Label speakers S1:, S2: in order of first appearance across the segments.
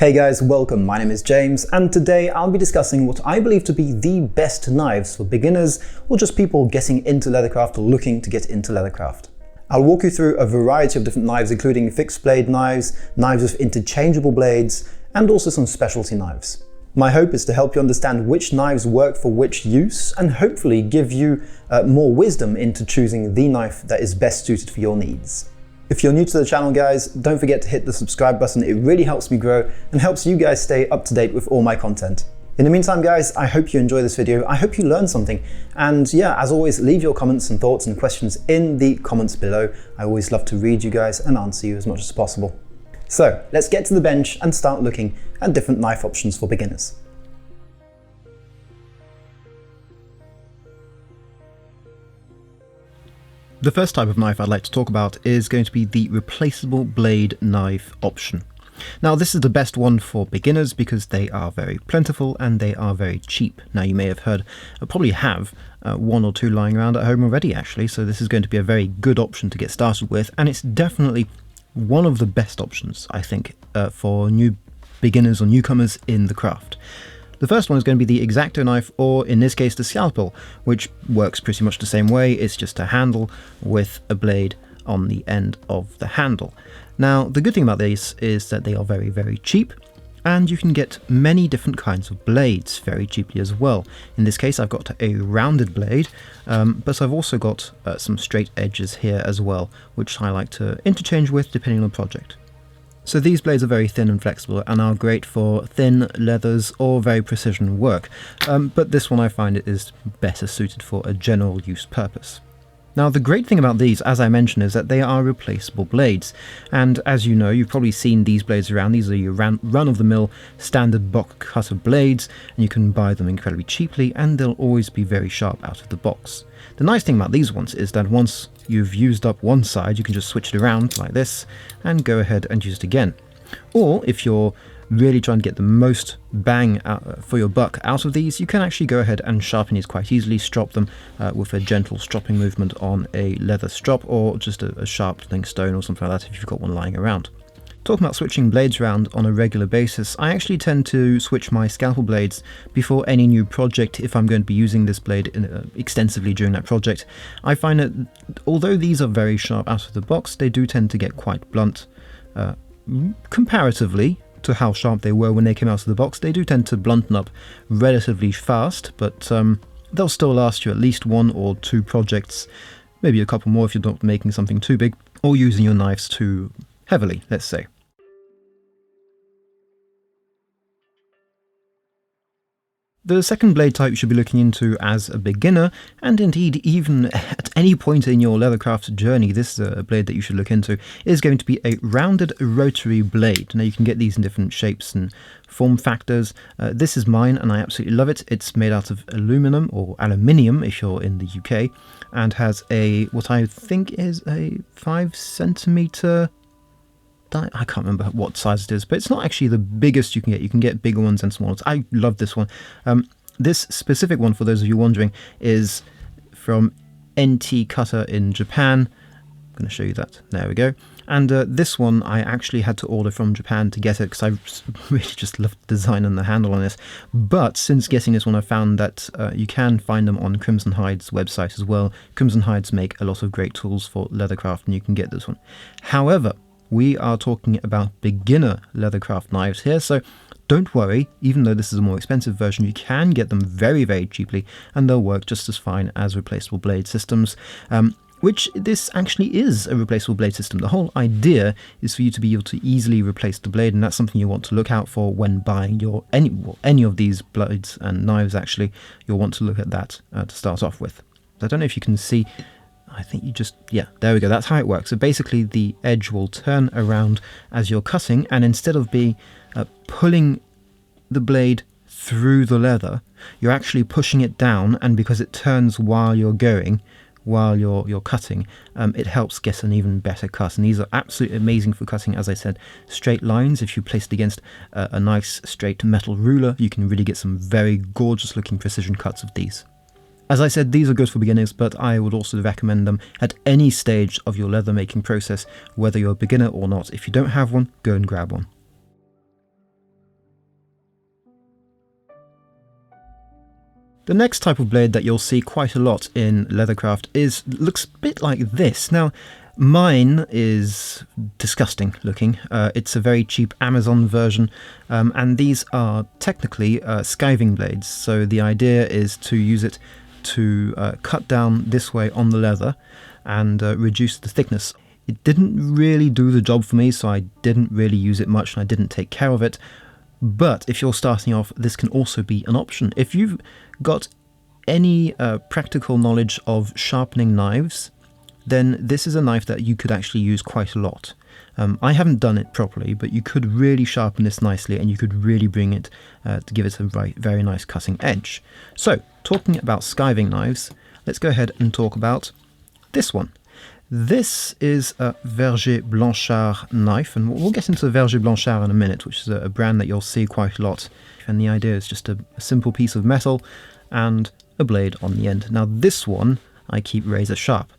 S1: Hey guys, welcome. My name is James, and today I'll be discussing what I believe to be the best knives for beginners or just people getting into leathercraft or looking to get into leathercraft. I'll walk you through a variety of different knives, including fixed blade knives, knives with interchangeable blades, and also some specialty knives. My hope is to help you understand which knives work for which use and hopefully give you more wisdom into choosing the knife that is best suited for your needs. If you're new to the channel guys, don't forget to hit the subscribe button. It really helps me grow and helps you guys stay up to date with all my content. In the meantime guys, I hope you enjoy this video. I hope you learned something. And yeah, as always, leave your comments and thoughts and questions in the comments below. I always love to read you guys and answer you as much as possible. So let's get to the bench and start looking at different knife options for beginners. The first type of knife I'd like to talk about is going to be the replaceable blade knife option. Now this is the best one for beginners because they are very plentiful and they are very cheap. Now you may have heard, probably have, one or two lying around at home already actually, so this is going to be a very good option to get started with, and it's definitely one of the best options I think for new beginners or newcomers in the craft. The first one is going to be the X-Acto knife, or in this case the scalpel, which works pretty much the same way. It's just a handle with a blade on the end of the handle. Now the good thing about these is that they are very, very cheap, and you can get many different kinds of blades very cheaply as well. In this case I've got a rounded blade, but I've also got some straight edges here as well, which I like to interchange with depending on the project. So these blades are very thin and flexible and are great for thin leathers or very precision work, but this one I find is better suited for a general use purpose. Now the great thing about these, as I mentioned, is that they are replaceable blades, and as you know, you've probably seen these blades around. These are your run-of-the-mill standard box cutter blades, and you can buy them incredibly cheaply and they'll always be very sharp out of the box. The nice thing about these ones is that once you've used up one side, you can just switch it around like this and go ahead and use it again. Or if you're really trying to get the most bang for your buck out of these, you can actually go ahead and sharpen these quite easily, strop them with a gentle stropping movement on a leather strop, or just a sharpening stone or something like that if you've got one lying around. Talking about switching blades around on a regular basis, I actually tend to switch my scalpel blades before any new project if I'm going to be using this blade extensively during that project. I find that although these are very sharp out of the box, they do tend to get quite blunt comparatively to how sharp they were when they came out of the box. They do tend to blunten up relatively fast, but they'll still last you at least one or two projects, maybe a couple more if you're not making something too big or using your knives too heavily, let's say. The second blade type you should be looking into as a beginner, and indeed even at any point in your leathercraft journey, this is a blade that you should look into, is going to be a rounded rotary blade. Now you can get these in different shapes and form factors. This is mine and I absolutely love it. It's made out of aluminum, or aluminium if you're in the UK, and has what I think is a 5cm, I can't remember what size it is, but it's not actually the biggest you can get. You can get bigger ones and smaller ones. I love this one. This specific one, for those of you wondering, is from NT Cutter in Japan. I'm going to show you that. There we go. And this one I actually had to order from Japan to get it because I really just love the design and the handle on this. But since getting this one, I found that you can find them on Crimson Hide's website as well. Crimson Hides make a lot of great tools for leathercraft, and you can get this one. However, we are talking about beginner leathercraft knives here, so don't worry. Even though this is a more expensive version, you can get them very, very cheaply, and they'll work just as fine as replaceable blade systems, which this actually is a replaceable blade system. The whole idea is for you to be able to easily replace the blade, and that's something you want to look out for when buying any of these blades and knives. Actually, you'll want to look at that to start off with. I don't know if you can see. I think yeah, there we go, that's how it works. So basically the edge will turn around as you're cutting, and instead of pulling the blade through the leather, you're actually pushing it down, and because it turns while you're cutting, it helps get an even better cut. And these are absolutely amazing for cutting, as I said, straight lines. If you place it against a nice straight metal ruler, you can really get some very gorgeous looking precision cuts of these. As I said, these are good for beginners, but I would also recommend them at any stage of your leather making process, whether you're a beginner or not. If you don't have one, go and grab one. The next type of blade that you'll see quite a lot in leathercraft looks a bit like this. Now, mine is disgusting looking. It's a very cheap Amazon version, and these are technically skiving blades. So the idea is to use it to cut down this way on the leather and reduce the thickness. It didn't really do the job for me, so I didn't really use it much and I didn't take care of it. But if you're starting off, this can also be an option. If you've got any practical knowledge of sharpening knives, then this is a knife that you could actually use quite a lot. I haven't done it properly, but you could really sharpen this nicely and you could really bring it to give it a very nice cutting edge. So, talking about skiving knives, let's go ahead and talk about this one. This is a Vergez Blanchard knife, and we'll get into Vergez Blanchard in a minute, which is a brand that you'll see quite a lot. And the idea is just a simple piece of metal and a blade on the end. Now this one I keep razor sharp.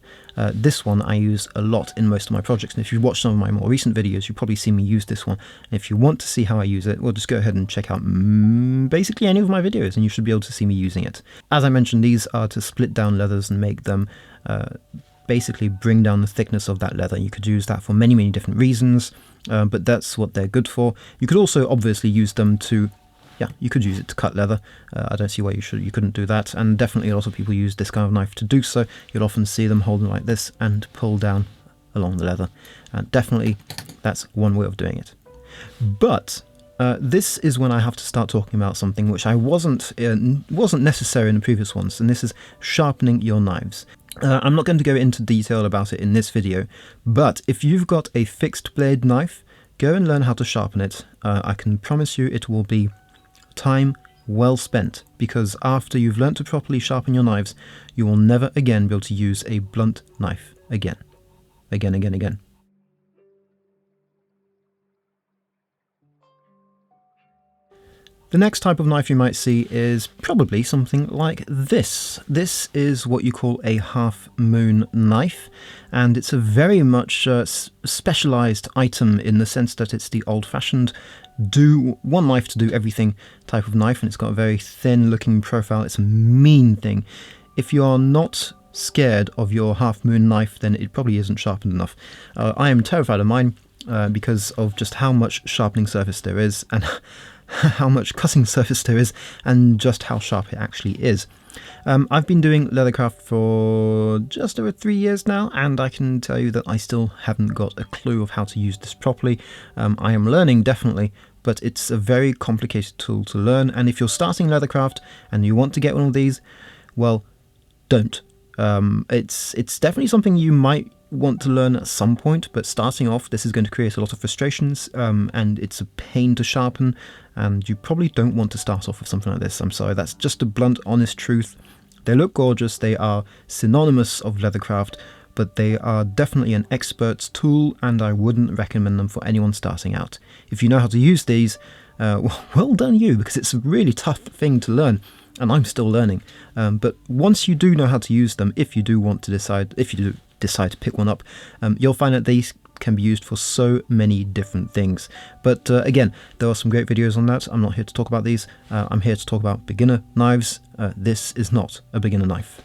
S1: This one I use a lot in most of my projects, and if you've watched some of my more recent videos, you've probably seen me use this one. And if you want to see how I use it, well, just go ahead and check out basically any of my videos and you should be able to see me using it. As I mentioned, these are to split down leathers and make them basically bring down the thickness of that leather. You could use that for many different reasons, but that's what they're good for. You could also obviously use them to, you could use it to cut leather. I don't see why you couldn't do that, and definitely a lot of people use this kind of knife to do so. You'll often see them holding like this and pull down along the leather, and definitely that's one way of doing it. But this is when I have to start talking about something which wasn't necessary in the previous ones, and this is sharpening your knives. I'm not going to go into detail about it in this video, but if you've got a fixed blade knife, go and learn how to sharpen it. I can promise you it will be time well spent, because after you've learnt to properly sharpen your knives, you will never again be able to use a blunt knife again. Again. The next type of knife you might see is probably something like this. This is what you call a half moon knife, and it's a very much specialized item in the sense that it's the old-fashioned one knife to do everything type of knife, and it's got a very thin looking profile. It's a mean thing. If you are not scared of your half moon knife, then it probably isn't sharpened enough. I am terrified of mine because of just how much sharpening surface there is and how much cutting surface there is and just how sharp it actually is. I've been doing leathercraft for just over 3 years now, and I can tell you that I still haven't got a clue of how to use this properly. I am learning, definitely, but it's a very complicated tool to learn, and if you're starting leathercraft and you want to get one of these, well, don't. It's definitely something you might want to learn at some point, but starting off, this is going to create a lot of frustrations, and it's a pain to sharpen, and you probably don't want to start off with something like this. I'm sorry, that's just a blunt, honest truth. They look gorgeous, they are synonymous of leathercraft, but they are definitely an expert's tool, and I wouldn't recommend them for anyone starting out. If you know how to use these, well done you, because it's a really tough thing to learn, and I'm still learning. But once you do know how to use them, if you do decide to pick one up, you'll find that these can be used for so many different things. But again, there are some great videos on that. I'm not here to talk about these. I'm here to talk about beginner knives. This is not a beginner knife.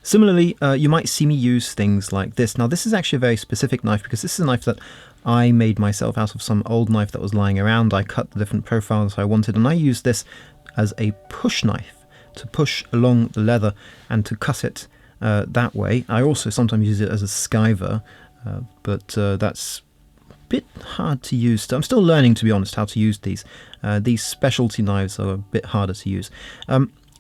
S1: Similarly, you might see me use things like this. Now, this is actually a very specific knife because this is a knife that I made myself out of some old knife that was lying around. I cut the different profiles I wanted, and I used this as a push knife to push along the leather and to cut it that way. I also sometimes use it as a skiver, but that's a bit hard to use. I'm still learning, to be honest, how to use these. These specialty knives are a bit harder to use.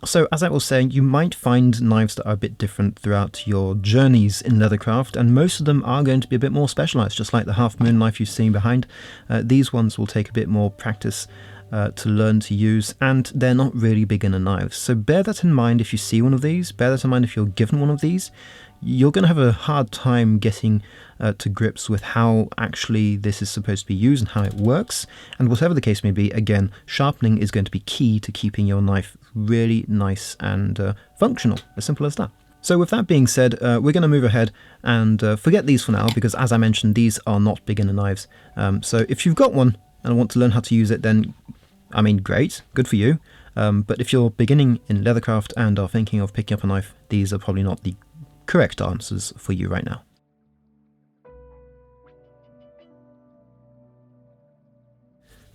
S1: So as I was saying, you might find knives that are a bit different throughout your journeys in leathercraft, and most of them are going to be a bit more specialized, just like the half moon knife you've seen behind. These ones will take a bit more practice to learn to use, and they're not really beginner knives. So bear that in mind if you see one of these, bear that in mind if you're given one of these. You're going to have a hard time getting to grips with how actually this is supposed to be used and how it works, and whatever the case may be, again, sharpening is going to be key to keeping your knife really nice and functional, as simple as that. So with that being said, we're going to move ahead and forget these for now, because as I mentioned, these are not beginner knives. So if you've got one and want to learn how to use it, then I mean, great, good for you. But if you're beginning in leathercraft and are thinking of picking up a knife, these are probably not the correct answers for you right now.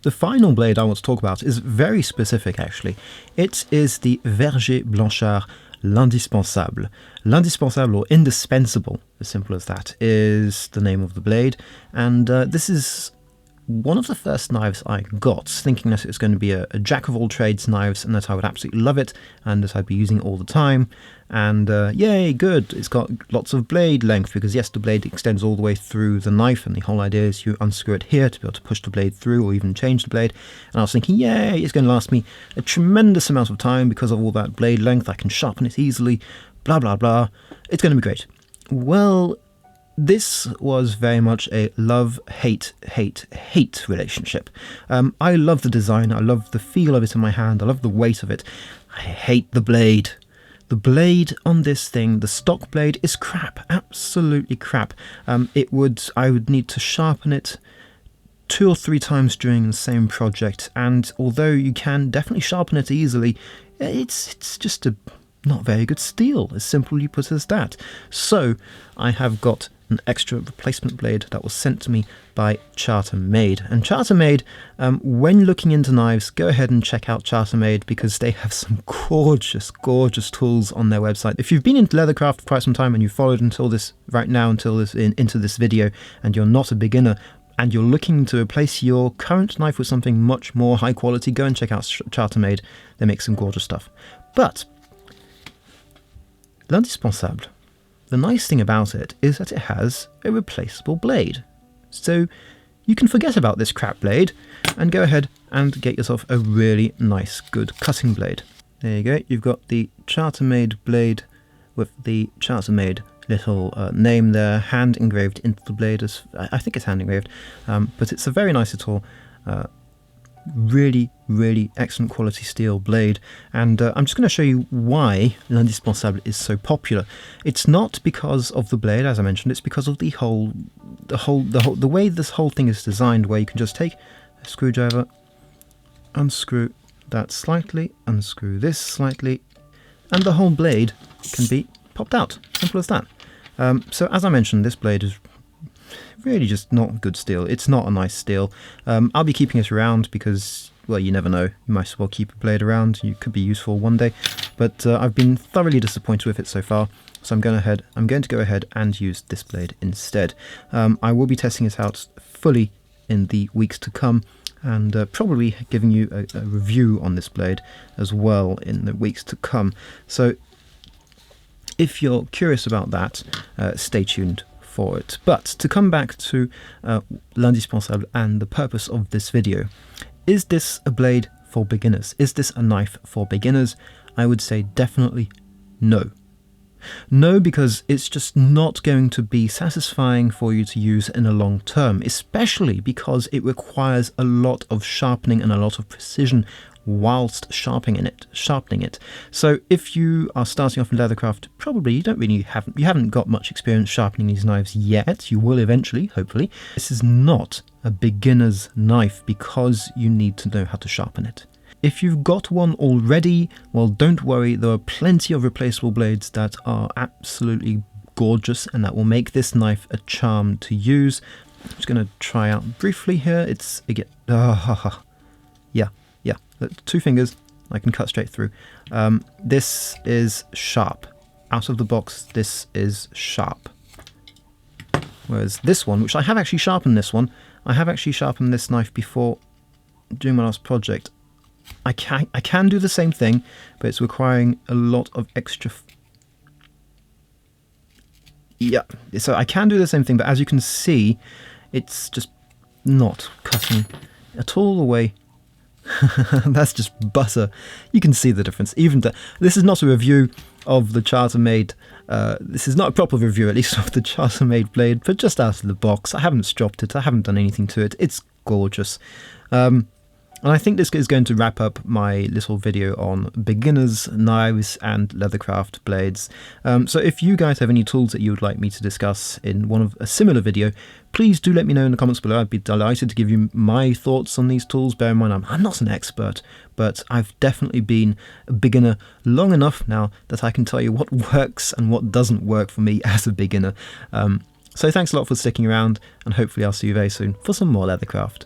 S1: The final blade I want to talk about is very specific actually. It is the Vergez Blanchard l'indispensable. L'indispensable, or indispensable, as simple as that, is the name of the blade, and this is one of the first knives I got, thinking that it was going to be a jack of all trades knives and that I would absolutely love it and that I'd be using it all the time. And yay, good, it's got lots of blade length, because yes, the blade extends all the way through the knife, and the whole idea is you unscrew it here to be able to push the blade through or even change the blade. And I was thinking, yay, it's going to last me a tremendous amount of time because of all that blade length, I can sharpen it easily, blah blah blah, it's going to be great. Well, this was very much a love-hate relationship. I love the design, I love the feel of it in my hand, I love the weight of it. I hate the blade. The blade on this thing, the stock blade, is crap, absolutely crap. I would need to sharpen it 2 or 3 times during the same project, and although you can definitely sharpen it easily, it's just a not very good steel, as simply put as that. So I have got an extra replacement blade that was sent to me by Chartermade. And Chartermade, when looking into knives, go ahead and check out Chartermade, because they have some gorgeous, gorgeous tools on their website. If you've been into leathercraft for quite some time and you followed until this into this video, and you're not a beginner, and you're looking to replace your current knife with something much more high quality, go and check out Chartermade. They make some gorgeous stuff. But l'indispensable, the nice thing about it is that it has a replaceable blade. So you can forget about this crap blade and go ahead and get yourself a really nice, good cutting blade. There you go, you've got the Chartermade blade with the Chartermade little name there, hand engraved into the blade. I think it's hand engraved, but it's a very nice little really, really excellent quality steel blade, and I'm just going to show you why l'indispensable is so popular. It's not because of the blade, as I mentioned, it's because of the way this whole thing is designed, where you can just take a screwdriver, unscrew that slightly, unscrew this slightly, and the whole blade can be popped out. Simple as that. So as I mentioned, this blade is really just not good steel. It's not a nice steel. I'll be keeping it around because, well, you never know. You might as well keep a blade around. You could be useful one day. But I've been thoroughly disappointed with it so far. So I'm going to go ahead and use this blade instead. I will be testing it out fully in the weeks to come, and probably giving you a review on this blade as well in the weeks to come. So if you're curious about that, stay tuned for it. But to come back to l'indispensable and the purpose of this video, is this a blade for beginners? Is this a knife for beginners? I would say definitely no. No, because it's just not going to be satisfying for you to use in a long term, especially because it requires a lot of sharpening and a lot of precision whilst sharpening it. So if you are starting off in leathercraft, probably you haven't got much experience sharpening these knives yet. You will eventually, hopefully. This is not a beginner's knife because you need to know how to sharpen it. If you've got one already, well, don't worry, there are plenty of replaceable blades that are absolutely gorgeous and that will make this knife a charm to use. I'm just going to try out briefly here. It's again, yeah, 2 fingers, I can cut straight through. This is sharp. Out of the box, this is sharp. Whereas this one, which I have actually sharpened this knife before doing my last project. I can do the same thing, but it's requiring a lot of extra... Yeah, so I can do the same thing, but as you can see, it's just not cutting at all the way. That's just butter. You can see the difference. This is not a review of the Chartermade. This is not a proper review, at least, of the Chartermade blade, but just out of the box. I haven't stropped it. I haven't done anything to it. It's gorgeous. And I think this is going to wrap up my little video on beginners knives and leathercraft blades. So if you guys have any tools that you would like me to discuss in a similar video, please do let me know in the comments below. I'd be delighted to give you my thoughts on these tools. Bear in mind, I'm not an expert, but I've definitely been a beginner long enough now that I can tell you what works and what doesn't work for me as a beginner. So thanks a lot for sticking around, and hopefully I'll see you very soon for some more leathercraft.